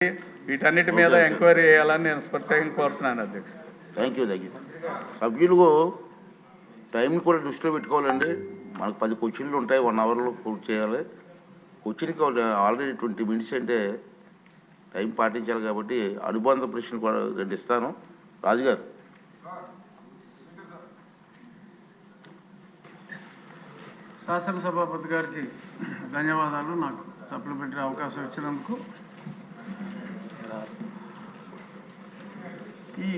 వీటన్నిటి మీద ఎంక్వైరీ చేయాలని నేను ప్రత్యేకంగా కోరుతున్నాను అధ్యక్ష. Thank you. సభ్యులు టైంని కూడా దృష్టిలో పెట్టుకోవాలండి. మనకు 10 క్వశ్చన్లు ఉంటాయి, 1 అవర్లో పూర్తి చేయాలి. క్వశ్చన్కి ఆల్రెడీ 20 మినిట్స్ అంటే టైం పాటించాలి. కాబట్టి అనుబంధ ప్రశ్నలు కూడా 2 ఇస్తాను. రాజుగారు. శాసనసభాపతి గారికి ధన్యవాదాలు, నాకు సప్లిమెంటరీ అవకాశం ఇచ్చినందుకు. ఈ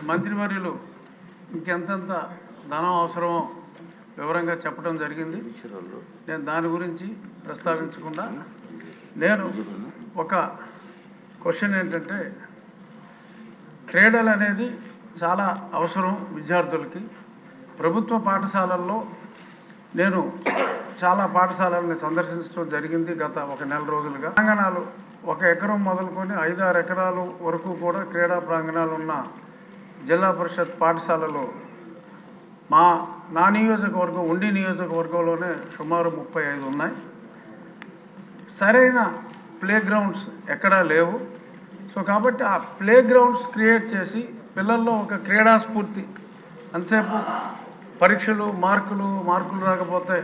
మంత్రివర్యులు ఇంకెంతంత ధనం అవసరమో వివరంగా చెప్పడం జరిగింది. నేను దాని గురించి ప్రస్తావించకుండా నేను ఒక క్వశ్చన్ ఏంటంటే, క్రీడలు అనేది చాలా అవసరం విద్యార్థులకి. ప్రభుత్వ పాఠశాలల్లో నేను చాలా పాఠశాలల్ని సందర్శించడం జరిగింది గత 1 నెల రోజులుగా. ప్రాంగణాలు 1 ఎకరం మొదలుకొని 5-6 ఎకరాలు వరకు కూడా క్రీడా ప్రాంగణాలు ఉన్న జిల్లా పరిషత్ పాఠశాలలో నా నియోజకవర్గం ఉండి నియోజకవర్గంలోనే సుమారు 35 ఉన్నాయి. సరైన ప్లే గ్రౌండ్స్ ఎక్కడా లేవు. సో కాబట్టి ఆ ప్లే గ్రౌండ్స్ క్రియేట్ చేసి పిల్లల్లో ఒక క్రీడా స్ఫూర్తి, అంతసేపు పరీక్షలు మార్కులు రాకపోతే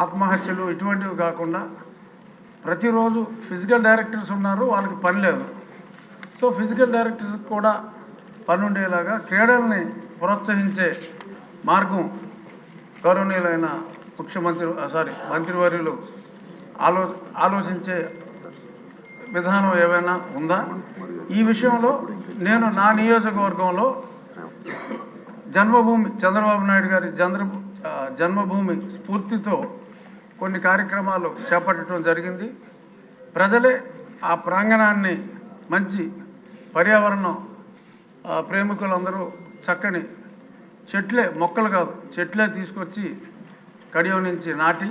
ఆత్మహత్యలు ఇటువంటివి కాకుండా ప్రతిరోజు ఫిజికల్ డైరెక్టర్స్ ఉన్నారు, వాళ్ళకి పని లేదు. సో ఫిజికల్ డైరెక్టర్స్ కూడా పని ఉండేలాగా క్రీడల్ని ప్రోత్సహించే మార్గం గౌరవనీయులైన మంత్రివర్యులు ఆలోచించే విధానం ఏమైనా ఉందా? ఈ విషయంలో నేను నా నియోజకవర్గంలో జన్మభూమి చంద్రబాబు నాయుడు గారి జన్మభూమి స్ఫూర్తితో కొన్ని కార్యక్రమాలు చేపట్టడం జరిగింది. ప్రజలే ఆ ప్రాంగణాన్ని మంచి పర్యావరణం ప్రేమికులందరూ చక్కని మొక్కలు కాదు చెట్లే తీసుకొచ్చి కడియం నుంచి నాటి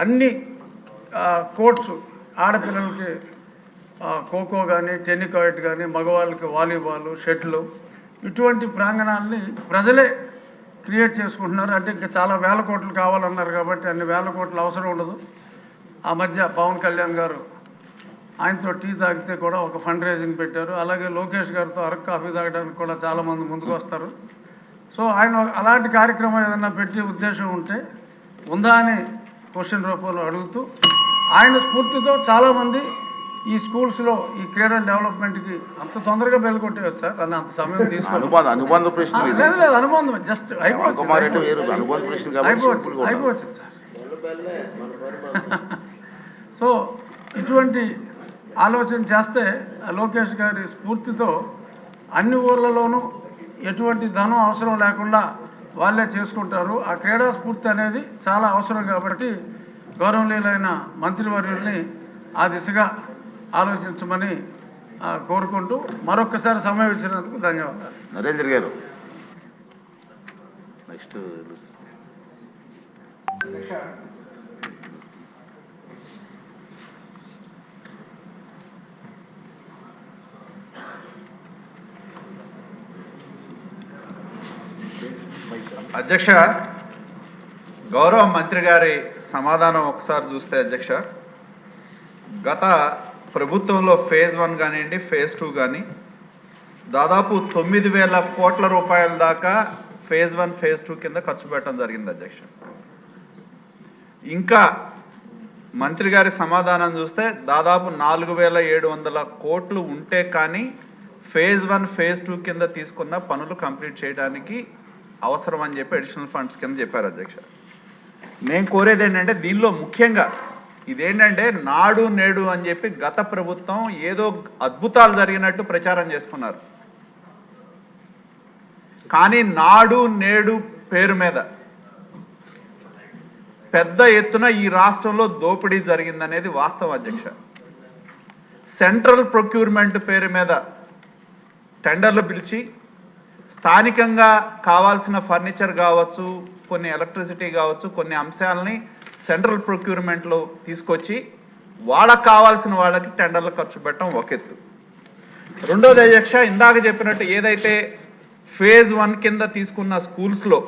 అన్ని కోర్ట్స్, ఆడపిల్లలకి ఖోఖో కానీ టెన్నికాయిట్ కానీ, మగవాళ్ళకి వాలీబాల్, షటిల్, ఇటువంటి ప్రాంగణాలని ప్రజలే క్రియేట్ చేసుకుంటున్నారు. అంటే ఇంకా చాలా వేల కోట్లు కావాలన్నారు కాబట్టి అన్ని వేల కోట్లు అవసరం ఉండదు. ఆ మధ్య పవన్ కళ్యాణ్ గారు ఆయనతో టీ తాగితే కూడా ఒక ఫండ్ రైజింగ్ పెట్టారు. అలాగే లోకేష్ గారితో అరకు కాఫీ తాగడానికి కూడా చాలామంది ముందుకు వస్తారు. సో ఆయన అలాంటి కార్యక్రమం ఏదైనా పెట్టే ఉద్దేశం ఉందా అని క్వశ్చన్ రూపంలో అడుగుతూ, ఆయన స్ఫూర్తితో చాలామంది ఈ స్కూల్స్లో ఈ క్రీడల డెవలప్మెంట్కి అంత తొందరగా బెల్లకొట్టేయచ్చు సార్ అని అంత సమయం తీసుకోవాలి. అనుబంధ ప్రశ్న లేదు, అనుబంధం జస్ట్ అయిపోవచ్చు సార్. సో ఇటువంటి ఆలోచన చేస్తే లోకేష్ గారి స్ఫూర్తితో అన్ని ఊర్లలోనూ ఎటువంటి ధనం అవసరం లేకుండా వాళ్ళే చేసుకుంటారు. ఆ క్రీడా స్ఫూర్తి అనేది చాలా అవసరం కాబట్టి గౌరవనీయులైన మంత్రివర్యుల్ని ఆ దిశగా ఆలోచించమని కోరుకుంటూ మరొకసారి సమయం ఇచ్చినందుకు ధన్యవాదాలు. నరేంద్ర గారు. నెక్స్ట్ అధ్యక్ష, గౌరవ మంత్రి గారి సమాధానం ఒకసారి చూస్తే అధ్యక్ష, గత ప్రభుత్వంలో ఫేజ్ 1 కానివ్వండి, ఫేజ్ 2 కానీ దాదాపు 9,000 కోట్ల రూపాయల దాకా ఫేజ్ 1, ఫేజ్ 2 కింద ఖర్చు పెట్టడం జరిగింది అధ్యక్ష. ఇంకా మంత్రి గారి సమాధానం చూస్తే దాదాపు 4,700 కోట్లు ఉంటే కానీ ఫేజ్ 1, ఫేజ్ 2 కింద తీసుకున్న పనులు కంప్లీట్ చేయడానికి అవసరం అని చెప్పి అడిషనల్ ఫండ్స్ కింద చెప్పారు అధ్యక్ష. నేను కోరేది ఏంటంటే, దీనిలో ముఖ్యంగా ఇదేంటంటే నాడు నేడు అని చెప్పి గత ప్రభుత్వం ఏదో అద్భుతాలు జరిగినట్టు ప్రచారం చేసుకున్నారు. కానీ నాడు నేడు పేరు మీద పెద్ద ఎత్తున ఈ రాష్ట్రంలో దోపిడీ జరిగిందనేది వాస్తవం అధ్యక్ష. సెంట్రల్ ప్రొక్యూర్మెంట్ పేరు మీద టెండర్లు పిలిచి స్థానికంగా కావాల్సిన ఫర్నిచర్ కావచ్చు, కొన్ని ఎలక్ట్రిసిటీ కావచ్చు, కొన్ని అంశాలని సెంట్రల్ ప్రొక్యూర్మెంట్లో తీసుకొచ్చి వాళ్ళకు కావాల్సిన వాళ్ళకి టెండర్లు ఖర్చు పెట్టడం ఒక ఎత్తు. రెండోది అధ్యక్ష, ఇందాక చెప్పినట్టు ఏదైతే ఫేజ్ 1 కింద తీసుకున్న స్కూల్స్లో